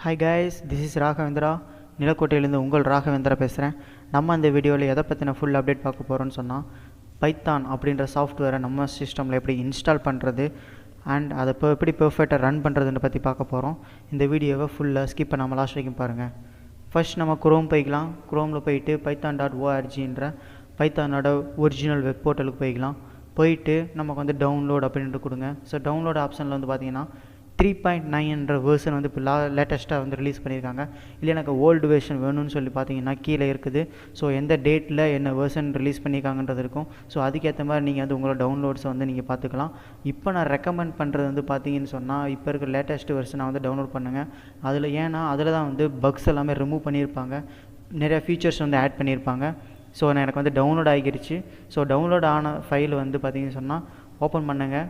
Hi guys, this is Raghavendra. நிலக்கோட்டையிலேருந்து உங்கள் ராகவேந்திரா பேசுகிறேன். நம்ம இந்த வீடியோவில் எதை பற்றின ஃபுல் அப்டேட் பார்க்க போகிறோன்னு சொன்னால், பைத்தான் அப்படின்ற சாஃப்ட்வேரை நம்ம சிஸ்டமில் எப்படி இன்ஸ்டால் பண்ணுறது அண்ட் அதை இப்போ எப்படி பெர்ஃபெக்டாக ரன் பண்ணுறதுன்னு பற்றி பார்க்க போகிறோம். இந்த வீடியோவை ஃபுல்லாக ஸ்கிப் பண்ணாமல் லாஸ்ட் வரைக்கும் பாருங்கள். ஃபர்ஸ்ட் நம்ம குரோம் போய்க்கலாம். குரோமில் போயிட்டு python.orgன்ற பைத்தானோட ஒரிஜினல் வெப் போர்ட்டலுக்கு போயிட்டு நமக்கு வந்து டவுன்லோட் அப்படின்ட்டு கொடுங்க. ஸோ டவுன்லோட் ஆப்ஷனில் வந்து பார்த்தீங்கன்னா 3.9 வேர்ஷன் வந்து இப்போ லேட்டஸ்ட்டாக வந்து ரிலீஸ் பண்ணியிருக்காங்க. இல்லை எனக்கு ஓல்டு வேர்ஷன் வேணும்னு சொல்லி பார்த்தீங்கன்னா கீழே இருக்குது. ஸோ எந்த டேட்டில் என்ன வேர்ஷன் ரிலீஸ் பண்ணியிருக்காங்கன்றது இருக்கும். ஸோ அதுக்கேற்ற மாதிரி நீங்கள் வந்து உங்களோட டவுன்லோட்ஸை வந்து நீங்கள் பார்த்துக்கலாம். இப்போ நான் ரெக்கமெண்ட் பண்ணுறது வந்து பார்த்தீங்கன்னு சொன்னால், இப்போ இருக்கிற லேட்டஸ்ட் வெர்ஷனை வந்து டவுன்லோட் பண்ணுங்கள். அதில் தான் வந்து பக்ஸ் எல்லாமே ரிமூவ் பண்ணியிருப்பாங்க, நிறைய ஃபீச்சர்ஸ் வந்து ஆட் பண்ணியிருப்பாங்க. ஸோ எனக்கு வந்து டவுன்லோட் ஆகிருச்சு. ஸோ டவுன்லோட் ஆன ஃபைல் வந்து பார்த்தீங்கன்னு சொன்னால் ஓப்பன் பண்ணுங்கள்.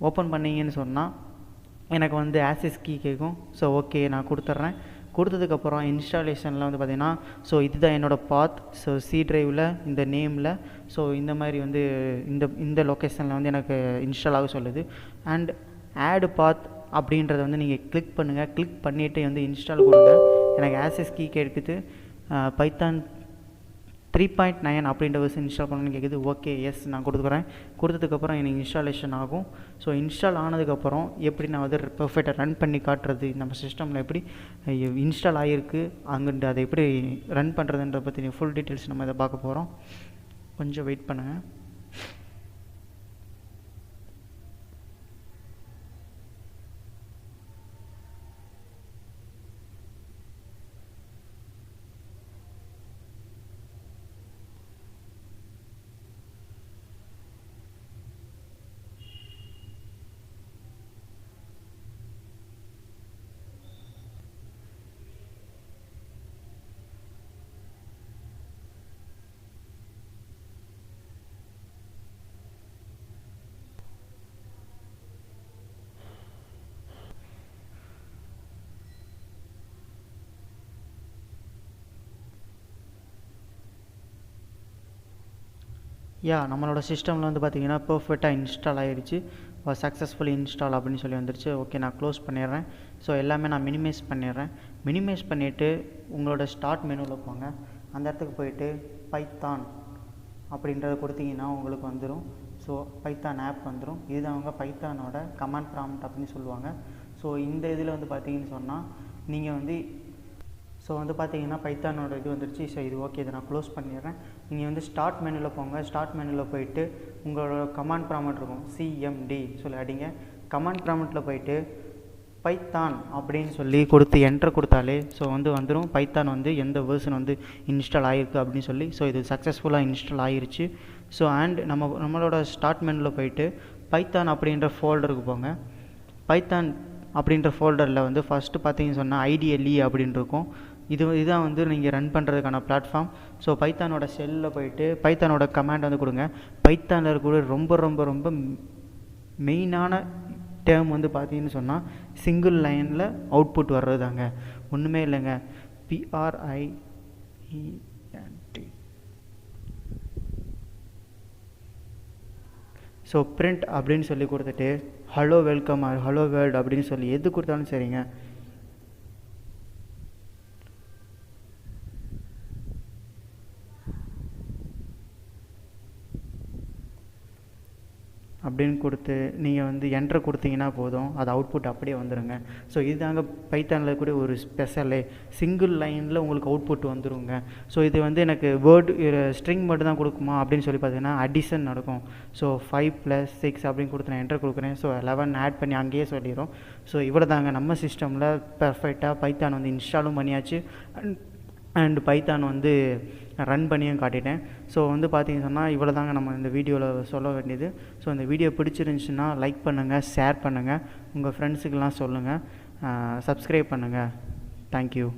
ஓப்பன் பண்ணிங்கன்னு சொன்னால் எனக்கு வந்து ஆக்சஸ் கீ கேட்கும். ஸோ ஓகே, நான் கொடுத்துட்றேன். கொடுத்ததுக்கப்புறம் இன்ஸ்டாலேஷனில் வந்து பார்த்திங்கன்னா, ஸோ இதுதான் என்னோடய பாத். ஸோ சி ட்ரைவில் இந்த நேமில் ஸோ இந்த மாதிரி வந்து இந்த லொக்கேஷனில் வந்து எனக்கு இன்ஸ்டால் ஆக சொல்லுது. அண்ட் ஆட் பாத் அப்படின்றத வந்து நீங்கள் கிளிக் பண்ணுங்கள். கிளிக் பண்ணிவிட்டு வந்து இன்ஸ்டால் கொடுங்க. எனக்கு ஆக்சஸ் கீ கேட்குது. python 3.9 அப்படின்ற வெர்ஷன் இன்ஸ்டால் பண்ணணும்னு கேட்குது. ஓகே, எஸ் நான் கொடுத்துக்கிறேன். கொடுத்ததுக்கப்புறம் எனக்கு இன்ஸ்டாலேஷன் ஆகும். ஸோ இன்ஸ்டால் ஆனதுக்கப்புறம் எப்படி நான் வந்து பெர்ஃபெக்டாக ரன் பண்ணி காட்டுறது, நம்ம சிஸ்டமில் எப்படி இன்ஸ்டால் ஆகிருக்கு அங்கிட்டு அதை எப்படி ரன் பண்ணுறதுன்ற பற்றி ஃபுல் டீட்டெயில்ஸ் நம்ம இதை பார்க்க போகிறோம். கொஞ்சம் வெயிட் பண்ணுங்கள். நம்மளோட சிஸ்டமில் வந்து பார்த்திங்கன்னா பர்ஃபெக்டாக இன்ஸ்டால் ஆகிடுச்சு. சக்ஸஸ்ஃபுல்லி இன்ஸ்டால் அப்படின்னு சொல்லி வந்துடுச்சு. ஓகே, நான் க்ளோஸ் பண்ணிடுறேன். ஸோ எல்லாமே நான் மினிமைஸ் பண்ணிடுறேன். மினிமைஸ் பண்ணிவிட்டு உங்களோட ஸ்டார்ட் மெனுவில் போங்க. அந்த இடத்துக்கு போயிட்டு பைத்தான் அப்படின்றத கொடுத்தீங்கன்னா உங்களுக்கு வந்துடும். ஸோ பைத்தான் ஆப் வந்துடும். இதுதான் அவங்க பைத்தானோட கமாண்ட் ப்ராம்ப்ட் அப்படின்னு சொல்லுவாங்க. ஸோ இந்த இதில் வந்து பார்த்தீங்கன்னு சொன்னால் நீங்கள் வந்து பார்த்தீங்கன்னா பைத்தானோட இது வந்துருச்சு. ஸோ இது ஓகே, இதை நான் க்ளோஸ் பண்ணிடுறேன். நீங்கள் வந்து ஸ்டார்ட் மெனுவில் போங்க. ஸ்டார்ட் மெனுவில் போயிட்டு உங்களோட கமாண்ட் ப்ராம்ப்ட் இருக்கும், சிஎம்டி சொல்லி அடிங்க. கமாண்ட் ப்ராம்ப்ட்டில் போயிட்டு பைத்தான் அப்படின்னு சொல்லி கொடுத்து என்டர் கொடுத்தாலே ஸோ வந்து வந்துடும் பைத்தான் வந்து எந்த வேர்ஷன் வந்து இன்ஸ்டால் ஆகிருக்கு அப்படின்னு சொல்லி. ஸோ இது சக்ஸஸ்ஃபுல்லாக இன்ஸ்டால் ஆகிருச்சு. ஸோ அண்ட் நம்மளோட ஸ்டார்ட் மெனுவில் போயிட்டு பைத்தான் அப்படின்ற ஃபோல்டருக்கு போங்க. பைத்தான் அப்படின்ற ஃபோல்டரில் வந்து ஃபஸ்ட்டு பார்த்தீங்கன்னு சொன்னால் ஐடிஎல்இ அப்படின்னு இருக்கும். இதுதான் வந்து நீங்கள் ரன் பண்ணுறதுக்கான பிளாட்ஃபார்ம். ஸோ பைத்தானோட செல்லில் போயிட்டு பைத்தானோட கமாண்ட் வந்து கொடுங்க. பைத்தானில் இருக்கக்கூடிய ரொம்ப ரொம்ப ரொம்ப மெயினான டேர்ம் வந்து பார்த்தீங்கன்னு சொன்னால் சிங்கிள் லைனில் அவுட்புட் வர்றது தாங்க, ஒன்றுமே இல்லைங்க. PRINT. ஸோ பிரிண்ட் அப்படின்னு சொல்லி கொடுத்துட்டு hello welcome or hello world அப்படின்னு சொல்லி எது கொடுத்தாலும் சரிங்க. அப்படின்னு கொடுத்து நீங்கள் வந்து என்டர் கொடுத்தீங்கன்னா போதும், அது அவுட்புட் அப்படியே வந்துடுங்க. ஸோ இதுதாங்க பைத்தானில் கூட ஒரு ஸ்பெஷலே, சிங்கிள் லைனில் உங்களுக்கு அவுட்புட் வந்துடுங்க. ஸோ இது வந்து எனக்கு வேர்டு ஸ்ட்ரிங் மட்டும் தான் கொடுக்குமா அப்படின்னு சொல்லி பார்த்தீங்கன்னா அடிஷன் நடக்கும். ஸோ 5 + 6 அப்படின்னு கொடுத்து நான் என்டர் கொடுக்குறேன். ஸோ 11 ஆட் பண்ணி அங்கேயே சொல்லிடும். ஸோ இவ்வளோ தாங்க, நம்ம சிஸ்டமில் பர்ஃபெக்டாக பைத்தான் வந்து இன்ஸ்டாலும் பண்ணியாச்சு அண்ட் பைத்தான் வந்து ரன் பண்ணியும் காட்டிட்டேன். ஸோ வந்து பார்த்தீங்கன்னு சொன்னால் இவ்வளோ தாங்க நம்ம இந்த வீடியோவில் சொல்ல வேண்டியது. ஸோ இந்த வீடியோ பிடிச்சிருந்துச்சுன்னா லைக் பண்ணுங்கள், ஷேர் பண்ணுங்கள், உங்கள் ஃப்ரெண்ட்ஸுக்கெல்லாம் சொல்லுங்கள், சப்ஸ்கிரைப் பண்ணுங்கள். தேங்க்யூ.